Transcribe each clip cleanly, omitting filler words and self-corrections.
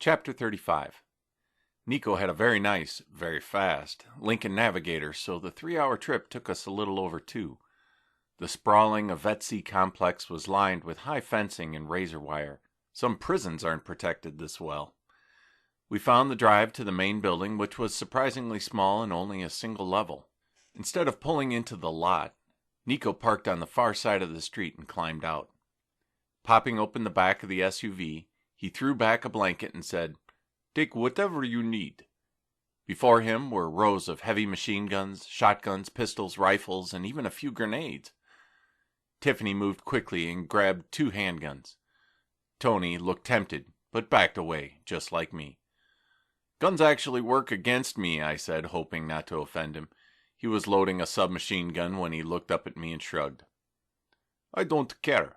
Chapter 35. Nico had a very nice, very fast Lincoln Navigator, so the 3-hour trip took us a little over 2. The sprawling Avetsi complex was lined with high fencing and razor wire. Some prisons aren't protected this well. We found the drive to the main building, which was surprisingly small and only a single level. Instead of pulling into the lot, Nico parked on the far side of the street and climbed out. Popping open the back of the SUV, he threw back a blanket and said, "Take whatever you need." Before him were rows of heavy machine guns, shotguns, pistols, rifles, and even a few grenades. Tiffany moved quickly and grabbed 2 handguns. Tony looked tempted, but backed away, just like me. "Guns actually work against me," I said, hoping not to offend him. He was loading a submachine gun when he looked up at me and shrugged. "I don't care.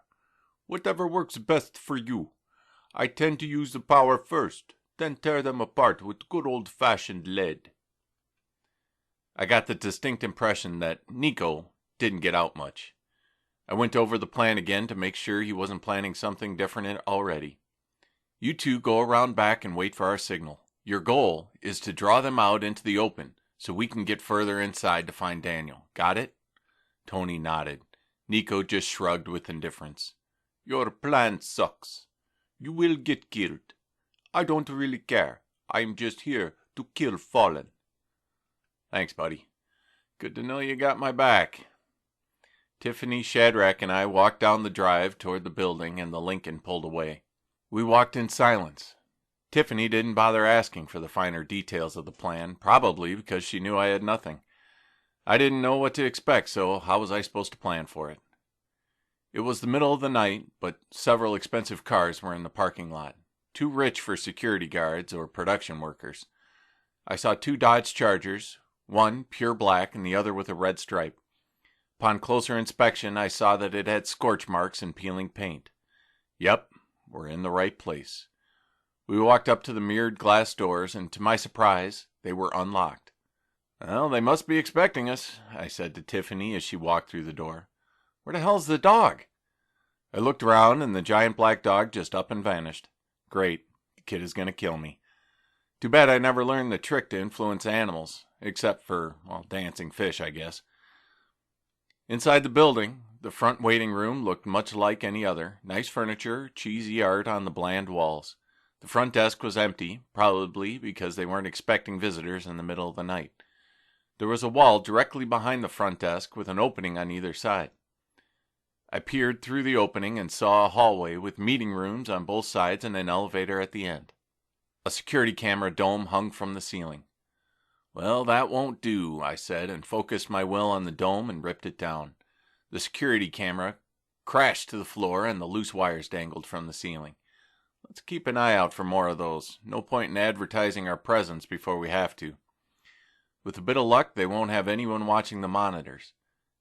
Whatever works best for you. I tend to use the power first, then tear them apart with good old-fashioned lead." I got the distinct impression that Nico didn't get out much. I went over the plan again to make sure he wasn't planning something different already. "You two go around back and wait for our signal. Your goal is to draw them out into the open so we can get further inside to find Daniel. Got it?" Tony nodded. Nico just shrugged with indifference. "Your plan sucks. You will get killed. I don't really care. I'm just here to kill Fallen." "Thanks, buddy. Good to know you got my back." Tiffany, Shadrach, and I walked down the drive toward the building, and the Lincoln pulled away. We walked in silence. Tiffany didn't bother asking for the finer details of the plan, probably because she knew I had nothing. I didn't know what to expect, so how was I supposed to plan for it? It was the middle of the night, but several expensive cars were in the parking lot, too rich for security guards or production workers. I saw 2 Dodge Chargers, one pure black and the other with a red stripe. Upon closer inspection, I saw that it had scorch marks and peeling paint. Yep, we're in the right place. We walked up to the mirrored glass doors, and to my surprise, they were unlocked. "Well, they must be expecting us," I said to Tiffany as she walked through the door. "Where the hell's the dog?" I looked around, and the giant black dog just up and vanished. Great, the kid is going to kill me. Too bad I never learned the trick to influence animals, except for, dancing fish, I guess. Inside the building, the front waiting room looked much like any other. Nice furniture, cheesy art on the bland walls. The front desk was empty, probably because they weren't expecting visitors in the middle of the night. There was a wall directly behind the front desk with an opening on either side. I peered through the opening and saw a hallway with meeting rooms on both sides and an elevator at the end. A security camera dome hung from the ceiling. "Well, that won't do," I said, and focused my will on the dome and ripped it down. The security camera crashed to the floor and the loose wires dangled from the ceiling. Let's keep an eye out for more of those. No point in advertising our presence before we have to. With a bit of luck, they won't have anyone watching the monitors.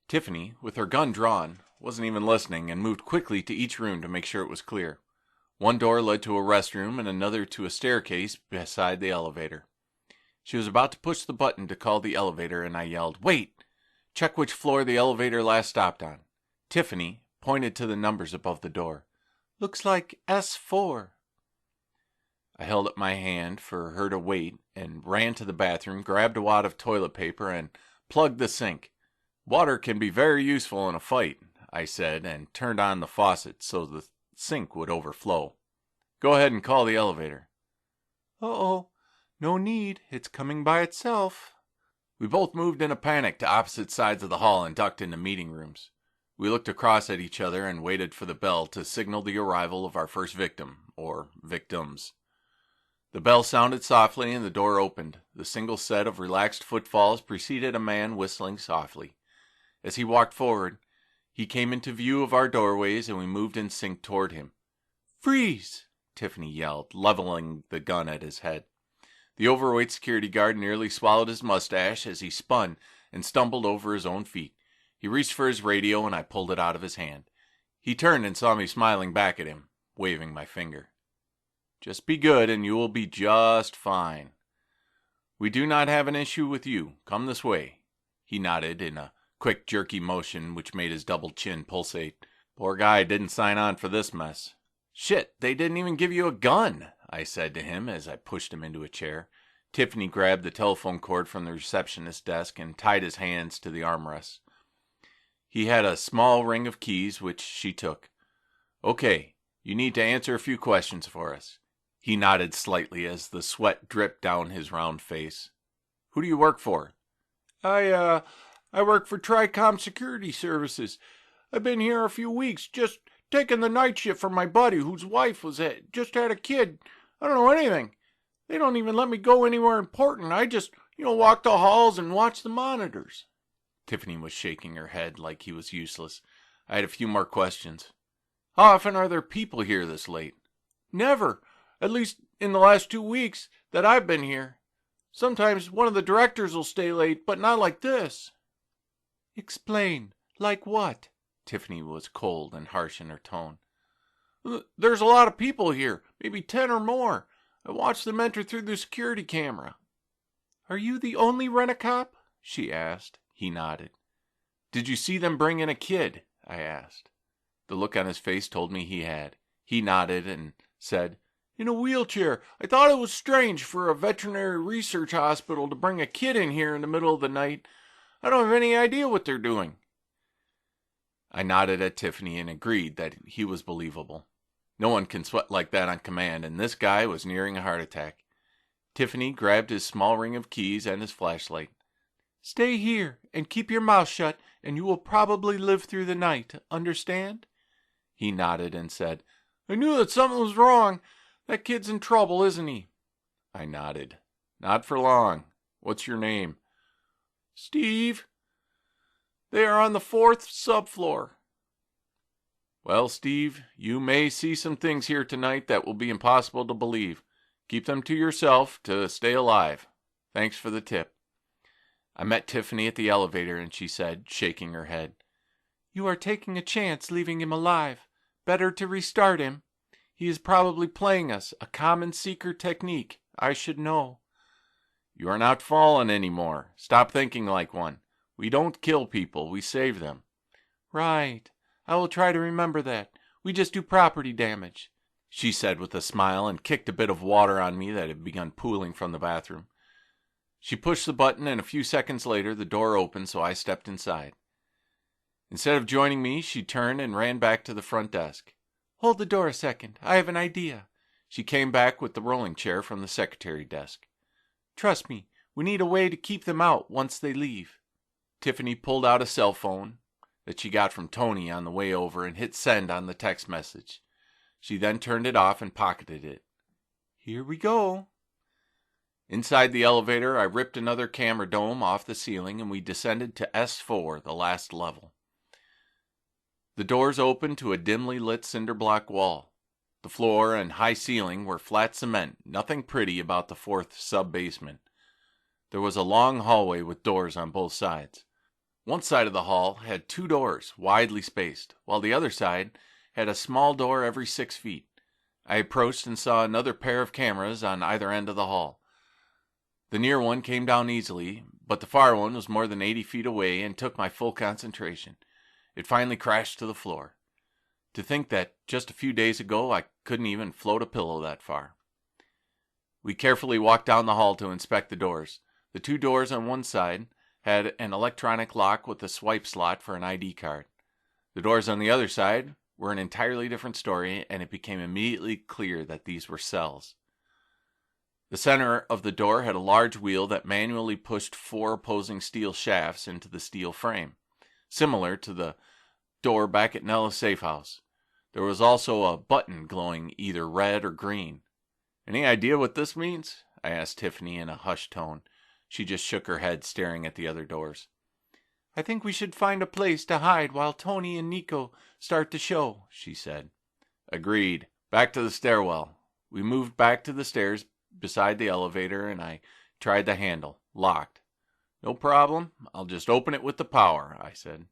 Tiffany, with her gun drawn, wasn't even listening and moved quickly to each room to make sure it was clear. One door led to a restroom and another to a staircase beside the elevator. She was about to push the button to call the elevator, and I yelled, "Wait! Check which floor the elevator last stopped on." Tiffany pointed to the numbers above the door. "Looks like S4. I held up my hand for her to wait and ran to the bathroom, grabbed a wad of toilet paper, and plugged the sink. "Water can be very useful in a fight," I said, and turned on the faucet so the sink would overflow. "Go ahead and call the elevator." "Uh-oh, no need. It's coming by itself." We both moved in a panic to opposite sides of the hall and ducked into meeting rooms. We looked across at each other and waited for the bell to signal the arrival of our first victim, or victims. The bell sounded softly and the door opened. The single set of relaxed footfalls preceded a man whistling softly. As he walked forward, he came into view of our doorways and we moved in sync toward him. "Freeze!" Tiffany yelled, leveling the gun at his head. The overweight security guard nearly swallowed his mustache as he spun and stumbled over his own feet. He reached for his radio and I pulled it out of his hand. He turned and saw me smiling back at him, waving my finger. "Just be good and you will be just fine. We do not have an issue with you. Come this way." He nodded in a quick jerky motion which made his double chin pulsate. Poor guy didn't sign on for this mess. "Shit, they didn't even give you a gun," I said to him as I pushed him into a chair. Tiffany grabbed the telephone cord from the receptionist's desk and tied his hands to the armrests. He had a small ring of keys, which she took. "Okay, you need to answer a few questions for us." He nodded slightly as the sweat dripped down his round face. "Who do you work for?" I work for Tricom Security Services. I've been here a few weeks, just taking the night shift for my buddy whose wife just had a kid. I don't know anything. They don't even let me go anywhere important. I just, walk the halls and watch the monitors." Tiffany was shaking her head like he was useless. I had a few more questions. "How often are there people here this late?" "Never. At least in the last 2 weeks that I've been here. Sometimes one of the directors will stay late, but not like this." "Explain. Like what?" Tiffany was cold and harsh in her tone. "There's a lot of people here, maybe 10 or more. I watched them enter through the security camera." "Are you the only rent-a-cop?" she asked. He nodded. "Did you see them bring in a kid?" I asked. The look on his face told me he had. He nodded and said, "In a wheelchair. I thought it was strange for a veterinary research hospital to bring a kid in here in the middle of the night. I don't have any idea what they're doing." I nodded at Tiffany and agreed that he was believable. No one can sweat like that on command, and this guy was nearing a heart attack. Tiffany grabbed his small ring of keys and his flashlight. "Stay here and keep your mouth shut, and you will probably live through the night. Understand?" He nodded and said, "I knew that something was wrong. That kid's in trouble, isn't he?" I nodded. "Not for long. What's your name?" "Steve. They are on the 4th subfloor." "Well, Steve, you may see some things here tonight that will be impossible to believe. Keep them to yourself to stay alive. Thanks for the tip." I met Tiffany at the elevator and she said, shaking her head, "You are taking a chance leaving him alive. Better to restart him. He is probably playing us, a common seeker technique. I should know." "You are not fallen anymore. Stop thinking like one. We don't kill people, we save them." "Right. I will try to remember that. We just do property damage," she said with a smile and kicked a bit of water on me that had begun pooling from the bathroom. She pushed the button and a few seconds later the door opened, so I stepped inside. Instead of joining me, she turned and ran back to the front desk. "Hold the door a second. I have an idea." She came back with the rolling chair from the secretary desk. "Trust me, we need a way to keep them out once they leave." Tiffany pulled out a cell phone that she got from Tony on the way over and hit send on the text message. She then turned it off and pocketed it. "Here we go." Inside the elevator, I ripped another camera dome off the ceiling and we descended to S4, the last level. The doors opened to a dimly lit cinder block wall. The floor and high ceiling were flat cement, nothing pretty about the 4th sub-basement. There was a long hallway with doors on both sides. One side of the hall had 2 doors, widely spaced, while the other side had a small door every 6 feet. I approached and saw another pair of cameras on either end of the hall. The near one came down easily, but the far one was more than 80 feet away and took my full concentration. It finally crashed to the floor. To think that just a few days ago I couldn't even float a pillow that far. We carefully walked down the hall to inspect the doors. The 2 doors on one side had an electronic lock with a swipe slot for an ID card. The doors on the other side were an entirely different story, and it became immediately clear that these were cells. The center of the door had a large wheel that manually pushed 4 opposing steel shafts into the steel frame, similar to the door back at Nella's safe house. There was also a button glowing either red or green. "Any idea what this means?" I asked Tiffany in a hushed tone. She just shook her head, staring at the other doors. "I think we should find a place to hide while Tony and Nico start the show," she said. Agreed. Back to the stairwell. We moved back to the stairs beside the elevator, and I tried the handle. Locked. "No problem. I'll just open it with the power," I said.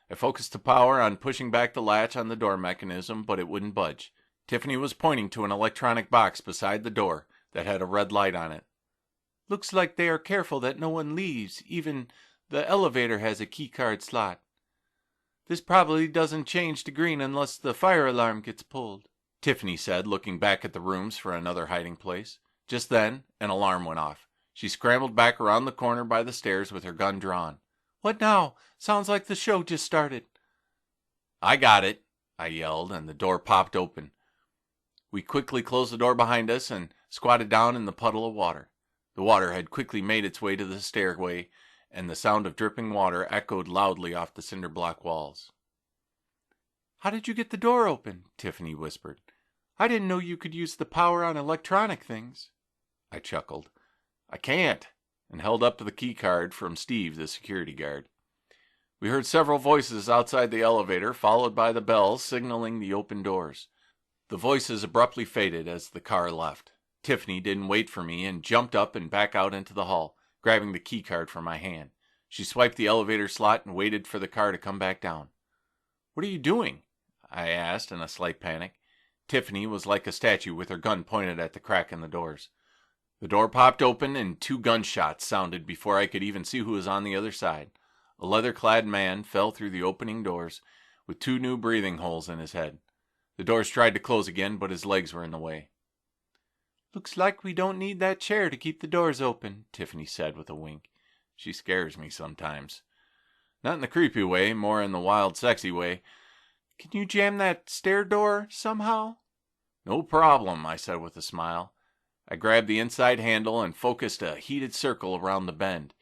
I focused the power on pushing back the latch on the door mechanism, but it wouldn't budge. Tiffany was pointing to an electronic box beside the door that had a red light on it. "Looks like they are careful that no one leaves. Even the elevator has a keycard slot. This probably doesn't change to green unless the fire alarm gets pulled." Tiffany said, looking back at the rooms for another hiding place. Just then, an alarm went off. She scrambled back around the corner by the stairs with her gun drawn. "What now? Sounds like the show just started." "I got it," I yelled, and the door popped open. We quickly closed the door behind us and squatted down in the puddle of water. The water had quickly made its way to the stairway, and the sound of dripping water echoed loudly off the cinder block walls. "How did you get the door open?" Tiffany whispered. "I didn't know you could use the power on electronic things." I chuckled. "I can't," and held up the key card from Steve, the security guard. We heard several voices outside the elevator, followed by the bells signaling the open doors. The voices abruptly faded as the car left. Tiffany didn't wait for me and jumped up and back out into the hall, grabbing the key card from my hand. She swiped the elevator slot and waited for the car to come back down. "What are you doing?" I asked in a slight panic. Tiffany was like a statue with her gun pointed at the crack in the doors. The door popped open and 2 gunshots sounded before I could even see who was on the other side. A leather-clad man fell through the opening doors with 2 new breathing holes in his head. The doors tried to close again, but his legs were in the way. "Looks like we don't need that chair to keep the doors open," Tiffany said with a wink. She scares me sometimes. Not in the creepy way, more in the wild, sexy way. "Can you jam that stair door somehow?" "No problem," I said with a smile. I grabbed the inside handle and focused a heated circle around the bend.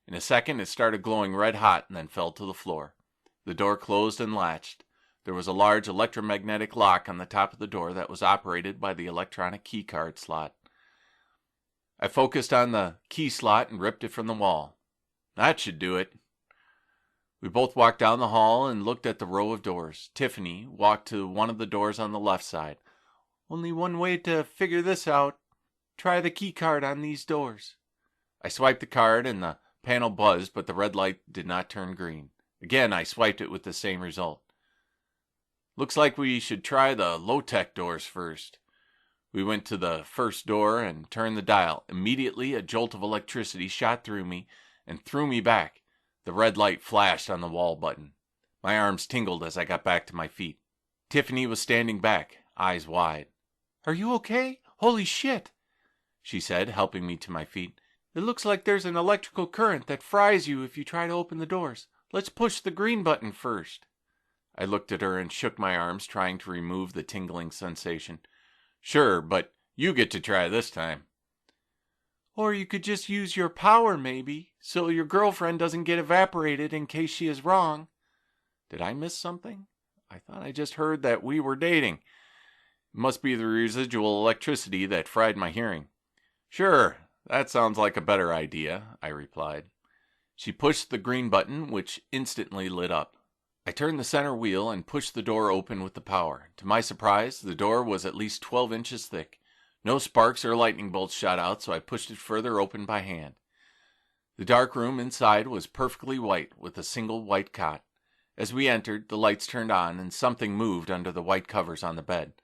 In a second, it started glowing red hot and then fell to the floor. The door closed and latched. There was a large electromagnetic lock on the top of the door that was operated by the electronic key card slot. I focused on the key slot and ripped it from the wall. That should do it. We both walked down the hall and looked at the row of doors. Tiffany walked to one of the doors on the left side. "Only one way to figure this out. Try the key card on these doors." I swiped the card and the panel buzzed, but the red light did not turn green. Again, I swiped it with the same result. "Looks like we should try the low-tech doors first." We went to the first door and turned the dial. Immediately, a jolt of electricity shot through me and threw me back. The red light flashed on the wall button. My arms tingled as I got back to my feet. Tiffany was standing back, eyes wide. "Are you okay? Holy shit," she said, helping me to my feet. "It looks like there's an electrical current that fries you if you try to open the doors. Let's push the green button first." I looked at her and shook my arms, trying to remove the tingling sensation. "Sure, but you get to try this time." "Or you could just use your power, maybe, so your girlfriend doesn't get evaporated in case she is wrong." Did I miss something? I thought I just heard that we were dating. It must be the residual electricity that fried my hearing. "Sure, that sounds like a better idea," I replied. She pushed the green button, which instantly lit up. I turned the center wheel and pushed the door open with the power. To my surprise, the door was at least 12 inches thick. No sparks or lightning bolts shot out, so I pushed it further open by hand. The dark room inside was perfectly white, with a single white cot. As we entered, the lights turned on, and something moved under the white covers on the bed.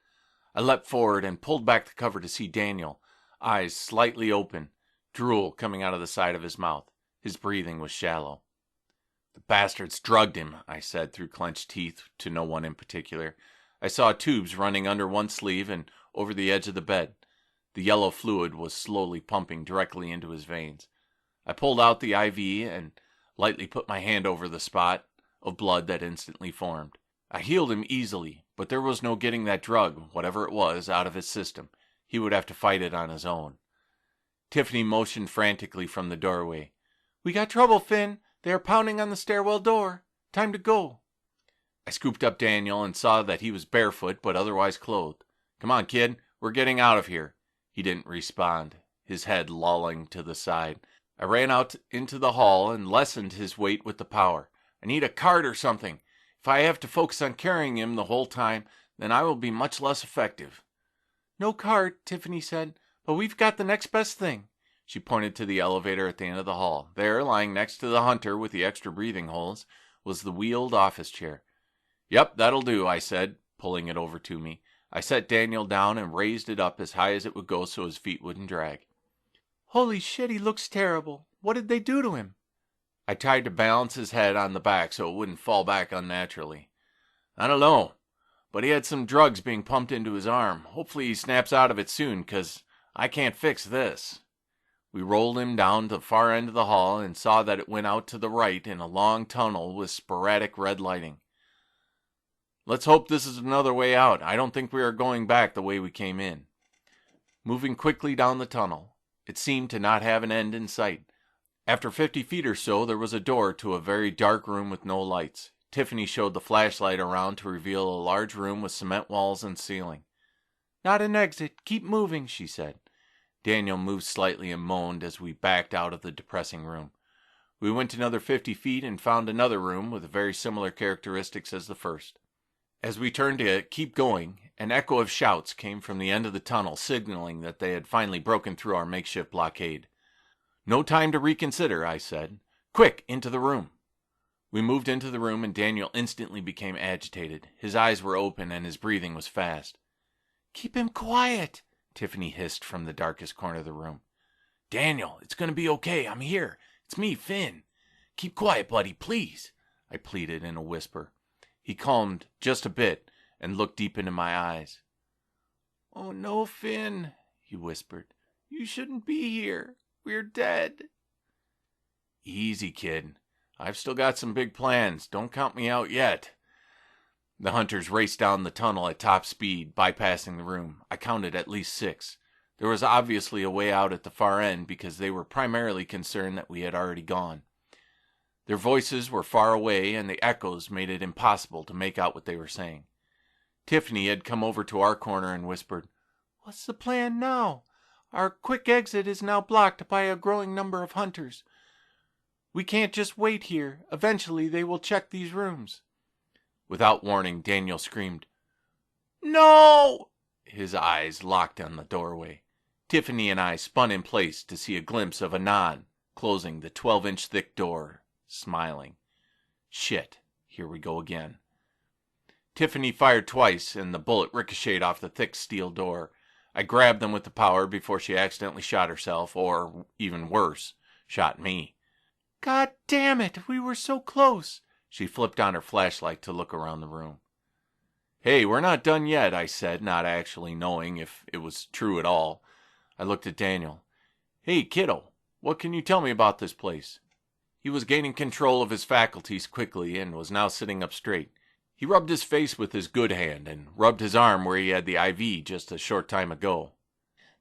I leapt forward and pulled back the cover to see Daniel, eyes slightly open, drool coming out of the side of his mouth. His breathing was shallow. "The bastards drugged him," I said through clenched teeth to no one in particular. I saw tubes running under one sleeve and over the edge of the bed. The yellow fluid was slowly pumping directly into his veins. I pulled out the IV and lightly put my hand over the spot of blood that instantly formed. I healed him easily, but there was no getting that drug, whatever it was, out of his system. He would have to fight it on his own. Tiffany motioned frantically from the doorway. "We got trouble, Finn. They are pounding on the stairwell door. Time to go." I scooped up Daniel and saw that he was barefoot but otherwise clothed. "Come on, kid. We're getting out of here." He didn't respond, his head lolling to the side. I ran out into the hall and lessened his weight with the power. "I need a cart or something. If I have to focus on carrying him the whole time, then I will be much less effective." "No cart," Tiffany said, "but we've got the next best thing." She pointed to the elevator at the end of the hall. There, lying next to the hunter with the extra breathing holes, was the wheeled office chair. "Yep, that'll do," I said, pulling it over to me. I set Daniel down and raised it up as high as it would go so his feet wouldn't drag. "Holy shit, he looks terrible. What did they do to him?" I tried to balance his head on the back so it wouldn't fall back unnaturally. "I don't know, but he had some drugs being pumped into his arm. Hopefully he snaps out of it soon, 'cause I can't fix this." We rolled him down to the far end of the hall and saw that it went out to the right in a long tunnel with sporadic red lighting. "Let's hope this is another way out. I don't think we are going back the way we came in." Moving quickly down the tunnel, it seemed to not have an end in sight. After 50 feet or so, there was a door to a very dark room with no lights. Tiffany showed the flashlight around to reveal a large room with cement walls and ceiling. "Not an exit. Keep moving," she said. Daniel moved slightly and moaned as we backed out of the depressing room. We went another 50 feet and found another room with very similar characteristics as the first. As we turned to keep going, an echo of shouts came from the end of the tunnel, signaling that they had finally broken through our makeshift blockade. "No time to reconsider," I said. "Quick, into the room." We moved into the room and Daniel instantly became agitated. His eyes were open and his breathing was fast. "Keep him quiet," Tiffany hissed from the darkest corner of the room. "Daniel, it's going to be okay. I'm here. It's me, Finn. Keep quiet, buddy, please," I pleaded in a whisper. He calmed just a bit and looked deep into my eyes. "Oh no, Finn," he whispered. "You shouldn't be here. We're dead." "Easy, kid. I've still got some big plans. Don't count me out yet." The hunters raced down the tunnel at top speed, bypassing the room. I counted at least 6. There was obviously a way out at the far end because they were primarily concerned that we had already gone. Their voices were far away and the echoes made it impossible to make out what they were saying. Tiffany had come over to our corner and whispered, "What's the plan now? Our quick exit is now blocked by a growing number of hunters. We can't just wait here. Eventually they will check these rooms." Without warning, Daniel screamed, "No!" His eyes locked on the doorway. Tiffany and I spun in place to see a glimpse of Anon closing the 12-inch thick door, smiling. Shit, here we go again. Tiffany fired twice, and the bullet ricocheted off the thick steel door. I grabbed them with the power before she accidentally shot herself, or, even worse, shot me. "God damn it, we were so close." She flipped on her flashlight to look around the room. "Hey, we're not done yet," I said, not actually knowing if it was true at all. I looked at Daniel. "Hey, kiddo, what can you tell me about this place?" He was gaining control of his faculties quickly and was now sitting up straight. He rubbed his face with his good hand and rubbed his arm where he had the IV just a short time ago.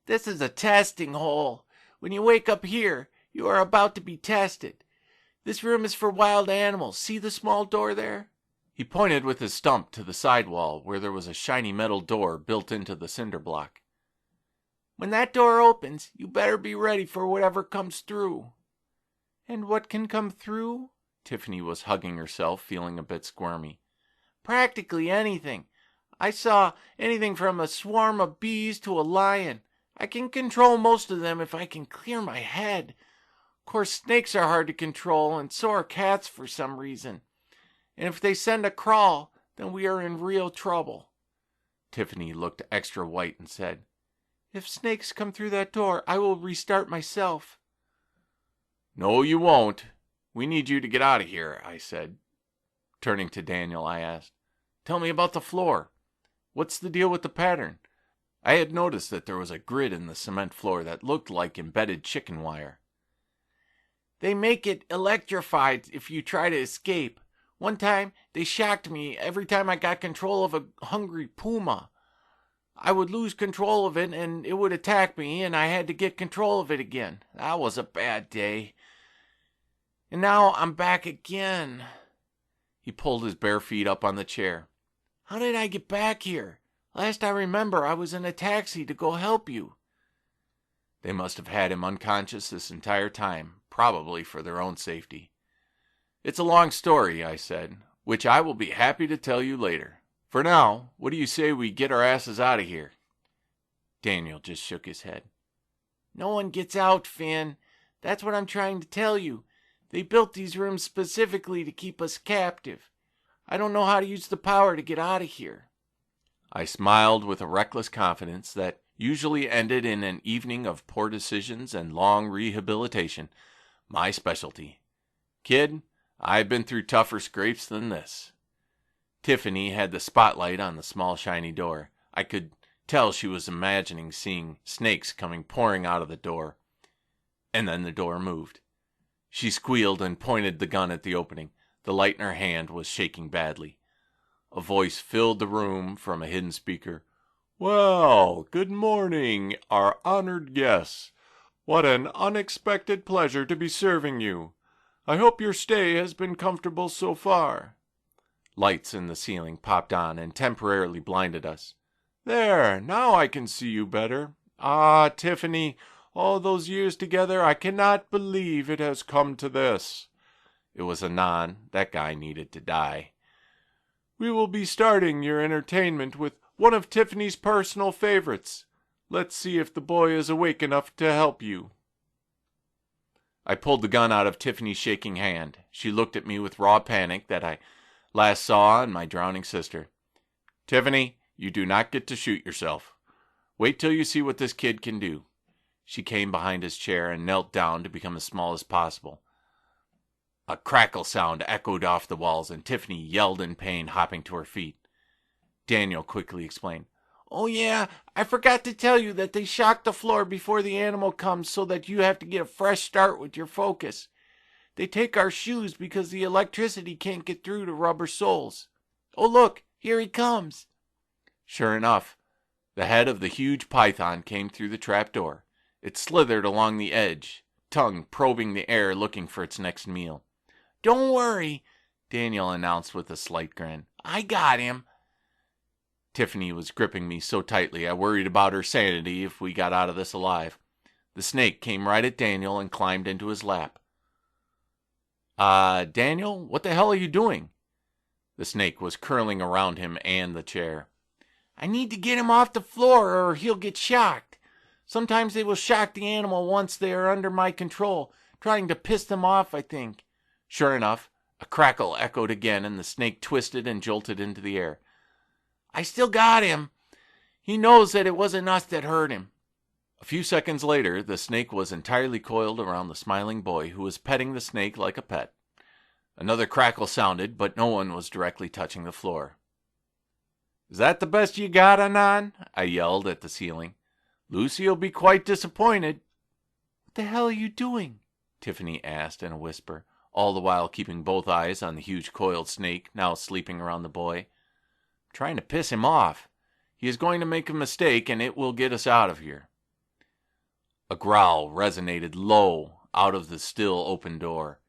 "This is a testing hole. When you wake up here, you are about to be tested. This room is for wild animals. See the small door there?" He pointed with his stump to the side wall where there was a shiny metal door built into the cinder block. "When that door opens, you better be ready for whatever comes through." "And what can come through?" Tiffany was hugging herself, feeling a bit squirmy. "Practically anything. I saw anything from a swarm of bees to a lion. I can control most of them if I can clear my head. Of course, snakes are hard to control, and so are cats for some reason. And if they send a crawl, then we are in real trouble." Tiffany looked extra white and said, "If snakes come through that door, I will restart myself." "No, you won't. We need you to get out of here," I said. Turning to Daniel, I asked, "Tell me about the floor. What's the deal with the pattern?" I had noticed that there was a grid in the cement floor that looked like embedded chicken wire. "They make it electrified if you try to escape. One time, they shocked me every time I got control of a hungry puma. I would lose control of it and it would attack me and I had to get control of it again. That was a bad day. And now I'm back again." He pulled his bare feet up on the chair. "How did I get back here? Last I remember, I was in a taxi to go help you." They must have had him unconscious this entire time, probably for their own safety. "It's a long story," I said, "which I will be happy to tell you later. For now, what do you say we get our asses out of here?" Daniel just shook his head. "No one gets out, Finn. That's what I'm trying to tell you. They built these rooms specifically to keep us captive. I don't know how to use the power to get out of here." I smiled with a reckless confidence that usually ended in an evening of poor decisions and long rehabilitation, my specialty. "Kid, I've been through tougher scrapes than this." Tiffany had the spotlight on the small shiny door. I could tell she was imagining seeing snakes coming pouring out of the door. And then the door moved. She squealed and pointed the gun at the opening. The light in her hand was shaking badly. A voice filled the room from a hidden speaker. "Well, good morning, our honored guests. What an unexpected pleasure to be serving you. I hope your stay has been comfortable so far." Lights in the ceiling popped on and temporarily blinded us. "There, now I can see you better. Ah, Tiffany, all those years together, I cannot believe it has come to this." It was Anon. That guy needed to die. "We will be starting your entertainment with one of Tiffany's personal favorites. Let's see if the boy is awake enough to help you." I pulled the gun out of Tiffany's shaking hand. She looked at me with raw panic that I last saw in my drowning sister. "Tiffany, you do not get to shoot yourself. Wait till you see what this kid can do." She came behind his chair and knelt down to become as small as possible. A crackle sound echoed off the walls, and Tiffany yelled in pain, hopping to her feet. Daniel quickly explained. "Oh yeah, I forgot to tell you that they shock the floor before the animal comes so that you have to get a fresh start with your focus. They take our shoes because the electricity can't get through the rubber soles. Oh look, here he comes." Sure enough, the head of the huge python came through the trapdoor. It slithered along the edge, tongue probing the air looking for its next meal. "Don't worry," Daniel announced with a slight grin. "I got him." Tiffany was gripping me so tightly I worried about her sanity if we got out of this alive. The snake came right at Daniel and climbed into his lap. Daniel, what the hell are you doing?" The snake was curling around him and the chair. "I need to get him off the floor or he'll get shocked. Sometimes they will shock the animal once they are under my control, trying to piss them off, I think." Sure enough, a crackle echoed again and the snake twisted and jolted into the air. "I still got him. He knows that it wasn't us that hurt him." A few seconds later, the snake was entirely coiled around the smiling boy who was petting the snake like a pet. Another crackle sounded, but no one was directly touching the floor. "Is that the best you got, Anon?" I yelled at the ceiling. "Lucy'll be quite disappointed." "What the hell are you doing?" Tiffany asked in a whisper, all the while keeping both eyes on the huge coiled snake now sleeping around the boy. "Trying to piss him off. He is going to make a mistake and it will get us out of here." A growl resonated low out of the still open door.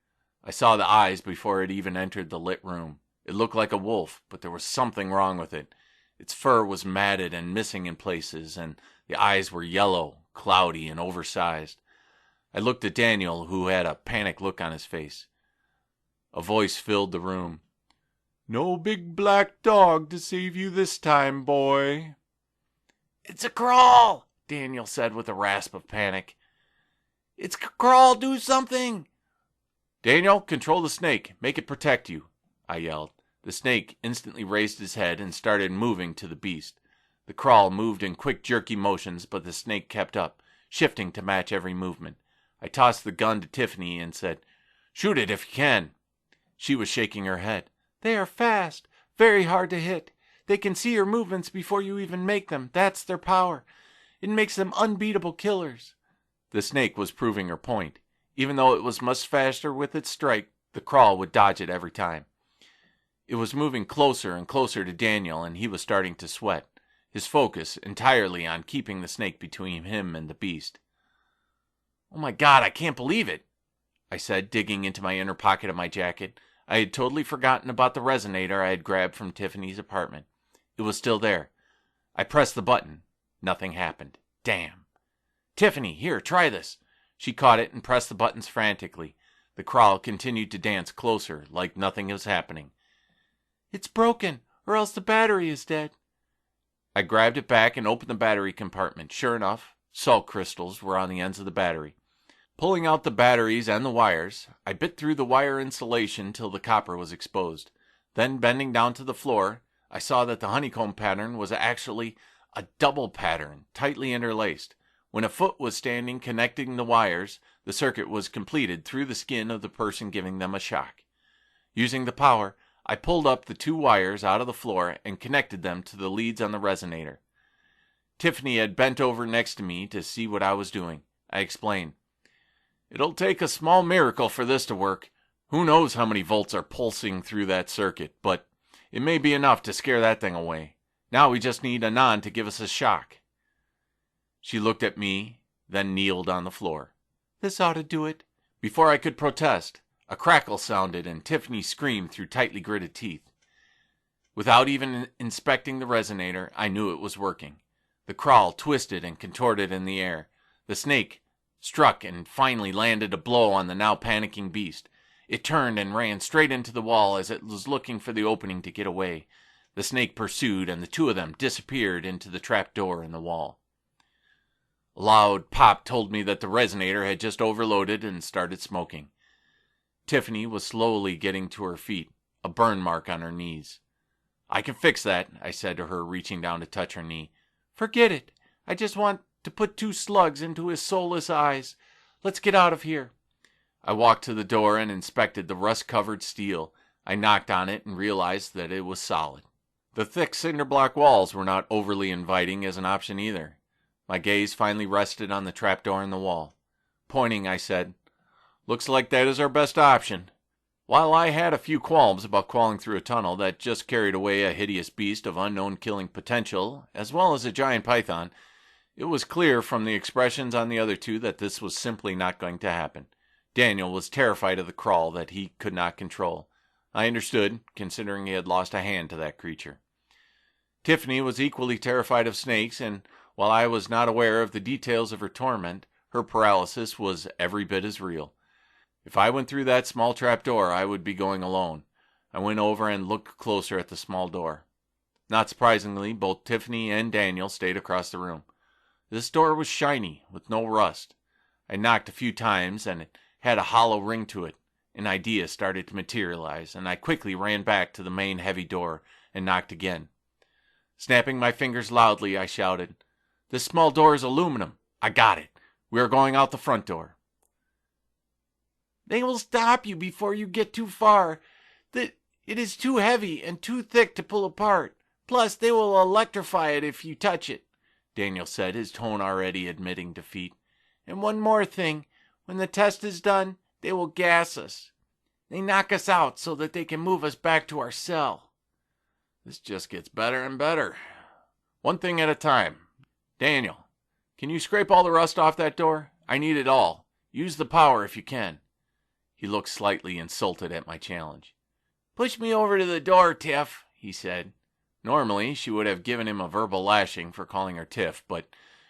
I saw the eyes before it even entered the lit room. It looked like a wolf, but there was something wrong with it. Its fur was matted and missing in places, and the eyes were yellow, cloudy, and oversized. I looked at Daniel, who had a panicked look on his face. A voice filled the room. "No big black dog to save you this time, boy." "It's a crawl," Daniel said with a rasp of panic. "It's a crawl, do something." "Daniel, control the snake. Make it protect you," I yelled. The snake instantly raised his head and started moving to the beast. The crawl moved in quick, jerky motions, but the snake kept up, shifting to match every movement. I tossed the gun to Tiffany and said, "Shoot it if you can." She was shaking her head. "They are fast, very hard to hit. They can see your movements before you even make them. That's their power. It makes them unbeatable killers." The snake was proving her point. Even though it was much faster with its strike, the crawl would dodge it every time. It was moving closer and closer to Daniel, and he was starting to sweat, his focus entirely on keeping the snake between him and the beast. "Oh my God, I can't believe it," I said, digging into my inner pocket of my jacket. I had totally forgotten about the resonator I had grabbed from Tiffany's apartment. It was still there. I pressed the button. Nothing happened. Damn. "Tiffany, here, try this." She caught it and pressed the buttons frantically. The crawl continued to dance closer, like nothing was happening. "It's broken, or else the battery is dead." I grabbed it back and opened the battery compartment. Sure enough, salt crystals were on the ends of the battery. Pulling out the batteries and the wires, I bit through the wire insulation till the copper was exposed. Then, bending down to the floor, I saw that the honeycomb pattern was actually a double pattern, tightly interlaced. When a foot was standing connecting the wires, the circuit was completed through the skin of the person giving them a shock. Using the power, I pulled up the 2 wires out of the floor and connected them to the leads on the resonator. Tiffany had bent over next to me to see what I was doing. I explained. It'll take a small miracle for this to work. Who knows how many volts are pulsing through that circuit, but it may be enough to scare that thing away. Now we just need Anand to give us a shock. She looked at me, then kneeled on the floor. This ought to do it. Before I could protest, a crackle sounded and Tiffany screamed through tightly gritted teeth. Without even inspecting the resonator, I knew it was working. The crawl twisted and contorted in the air. The snake struck and finally landed a blow on the now panicking beast. It turned and ran straight into the wall as it was looking for the opening to get away. The snake pursued, and the 2 of them disappeared into the trap door in the wall. A loud pop told me that the resonator had just overloaded and started smoking. Tiffany was slowly getting to her feet, a burn mark on her knees. I can fix that, I said to her, reaching down to touch her knee. Forget it. I just want to put 2 slugs into his soulless eyes. Let's get out of here. I walked to the door and inspected the rust-covered steel. I knocked on it and realized that it was solid. The thick cinder block walls were not overly inviting as an option either. My gaze finally rested on the trapdoor in the wall. Pointing, I said, Looks like that is our best option. While I had a few qualms about crawling through a tunnel that just carried away a hideous beast of unknown killing potential, as well as a giant python, it was clear from the expressions on the other 2 that this was simply not going to happen. Daniel was terrified of the crawl that he could not control. I understood, considering he had lost a hand to that creature. Tiffany was equally terrified of snakes, and while I was not aware of the details of her torment, her paralysis was every bit as real. If I went through that small trap door, I would be going alone. I went over and looked closer at the small door. Not surprisingly, both Tiffany and Daniel stayed across the room. This door was shiny, with no rust. I knocked a few times, and it had a hollow ring to it. An idea started to materialize, and I quickly ran back to the main heavy door and knocked again. Snapping my fingers loudly, I shouted, This small door is aluminum. I got it. We are going out the front door. They will stop you before you get too far. It is too heavy and too thick to pull apart. Plus, they will electrify it if you touch it, Daniel said, his tone already admitting defeat. And one more thing. When the test is done, they will gas us. They knock us out so that they can move us back to our cell. This just gets better and better. One thing at a time. Daniel, can you scrape all the rust off that door? I need it all. Use the power if you can. He looked slightly insulted at my challenge. Push me over to the door, Tiff, he said. Normally, she would have given him a verbal lashing for calling her Tiff, but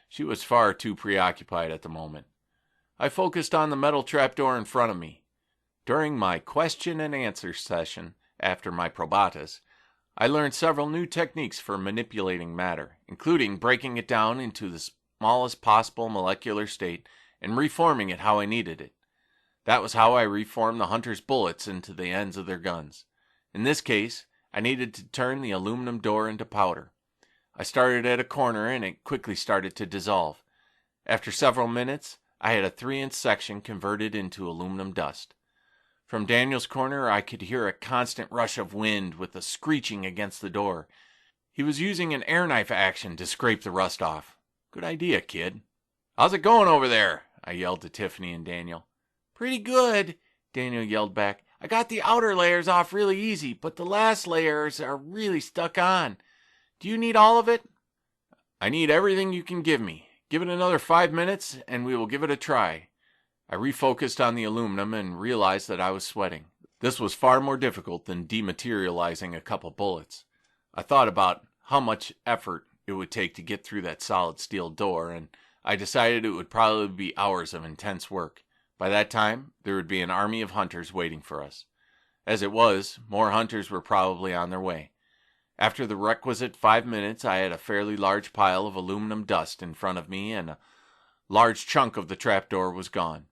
she was far too preoccupied at the moment. I focused on the metal trapdoor in front of me. During my question and answer session after my probatus, I learned several new techniques for manipulating matter, including breaking it down into the smallest possible molecular state and reforming it how I needed it. That was how I reformed the hunters' bullets into the ends of their guns. In this case, I needed to turn the aluminum door into powder. I started at a corner and it quickly started to dissolve. After several minutes, I had a 3-inch section converted into aluminum dust. From Daniel's corner, I could hear a constant rush of wind with a screeching against the door. He was using an air knife action to scrape the rust off. Good idea, kid. How's it going over there? I yelled to Tiffany and Daniel. Pretty good, Daniel yelled back. I got the outer layers off really easy, but the last layers are really stuck on. Do you need all of it? I need everything you can give me. Give it another 5 minutes, and we will give it a try. I refocused on the aluminum and realized that I was sweating. This was far more difficult than dematerializing a couple bullets. I thought about how much effort it would take to get through that solid steel door, and I decided it would probably be hours of intense work. By that time, there would be an army of hunters waiting for us. As it was, more hunters were probably on their way. After the requisite 5 minutes, I had a fairly large pile of aluminum dust in front of me, and a large chunk of the trapdoor was gone.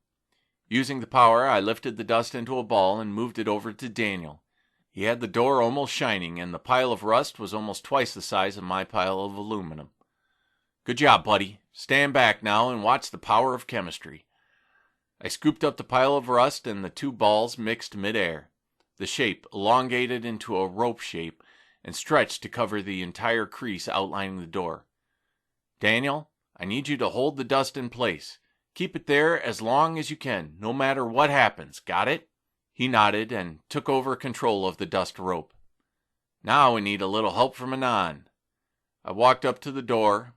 Using the power, I lifted the dust into a ball and moved it over to Daniel. He had the door almost shining, and the pile of rust was almost twice the size of my pile of aluminum. Good job, buddy. Stand back now and watch the power of chemistry. I scooped up the pile of rust and the 2 balls mixed mid-air. the shape elongated into a rope shape and stretched to cover the entire crease outlining the door. Daniel, I need you to hold the dust in place. Keep it there as long as you can, no matter what happens. Got it? He nodded and took over control of the dust rope. Now we need a little help from Anon. I walked up to the door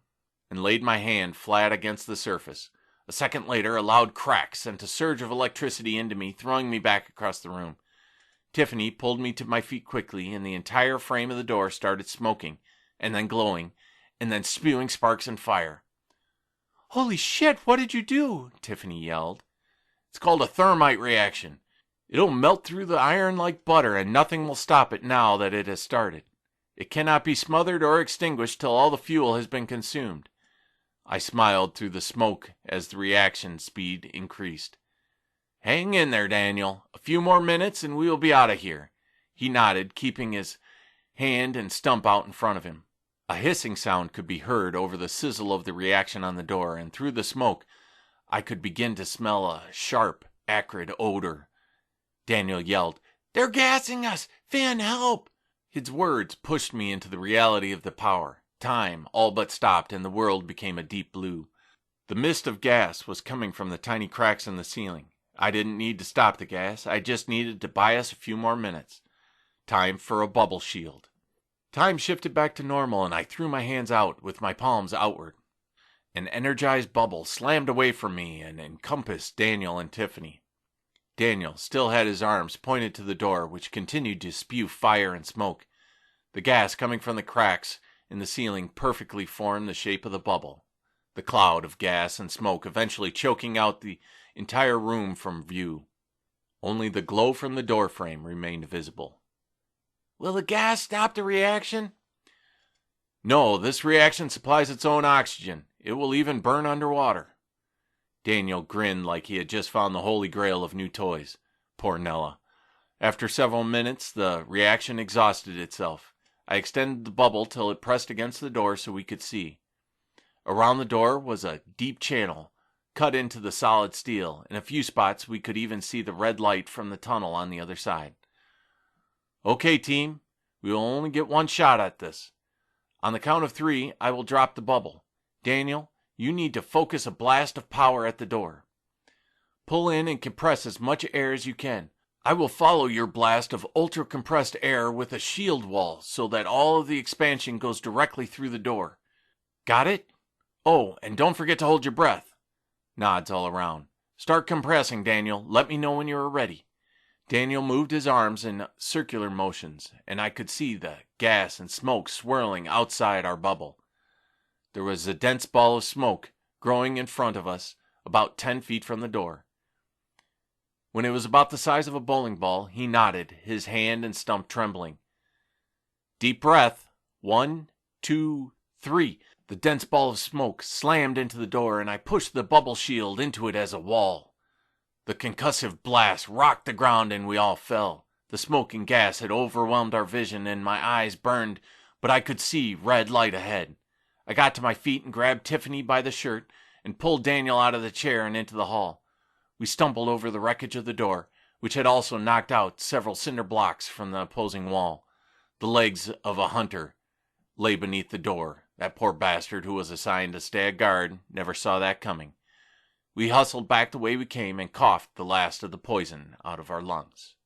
and laid my hand flat against the surface. A second later, a loud crack sent a surge of electricity into me, throwing me back across the room. Tiffany pulled me to my feet quickly, and the entire frame of the door started smoking, and then glowing, and then spewing sparks and fire. "Holy shit, what did you do?" Tiffany yelled. "It's called a thermite reaction. It'll melt through the iron like butter, and nothing will stop it now that it has started. It cannot be smothered or extinguished till all the fuel has been consumed." I smiled through the smoke as the reaction speed increased. "Hang in there, Daniel. A few more minutes and we will be out of here." He nodded, keeping his hand and stump out in front of him. A hissing sound could be heard over the sizzle of the reaction on the door, and through the smoke I could begin to smell a sharp, acrid odor. Daniel yelled, "They're gassing us! Finn, help!" His words pushed me into the reality of the power. Time all but stopped, and the world became a deep blue. The mist of gas was coming from the tiny cracks in the ceiling. I didn't need to stop the gas. I just needed to buy us a few more minutes. Time for a bubble shield. Time shifted back to normal, and I threw my hands out with my palms outward. An energized bubble slammed away from me and encompassed Daniel and Tiffany. Daniel still had his arms pointed to the door, which continued to spew fire and smoke. The gas coming from the cracks in the ceiling perfectly formed the shape of the bubble, the cloud of gas and smoke eventually choking out the entire room from view. Only the glow from the door frame remained visible. "Will the gas stop the reaction?" "No, this reaction supplies its own oxygen. It will even burn underwater." Daniel grinned like he had just found the holy grail of new toys. Poor Nella. After several minutes, the reaction exhausted itself. I extended the bubble till it pressed against the door so we could see. Around the door was a deep channel, cut into the solid steel. In a few spots, we could even see the red light from the tunnel on the other side. "Okay, team, we will only get one shot at this. On the count of 3, I will drop the bubble. Daniel, you need to focus a blast of power at the door. Pull in and compress as much air as you can. I will follow your blast of ultra-compressed air with a shield wall so that all of the expansion goes directly through the door. Got it? Oh, and don't forget to hold your breath." Nods all around. "Start compressing, Daniel. Let me know when you are ready." Daniel moved his arms in circular motions, and I could see the gas and smoke swirling outside our bubble. There was a dense ball of smoke growing in front of us, about 10 feet from the door. When it was about the size of a bowling ball, he nodded, his hand and stump trembling. "Deep breath. 1, 2, 3. The dense ball of smoke slammed into the door, and I pushed the bubble shield into it as a wall. The concussive blast rocked the ground, and we all fell. The smoke and gas had overwhelmed our vision, and my eyes burned, but I could see red light ahead. I got to my feet and grabbed Tiffany by the shirt and pulled Daniel out of the chair and into the hall. We stumbled over the wreckage of the door, which had also knocked out several cinder blocks from the opposing wall. The legs of a hunter lay beneath the door. That poor bastard who was assigned to stay a guard never saw that coming. We hustled back the way we came and coughed the last of the poison out of our lungs.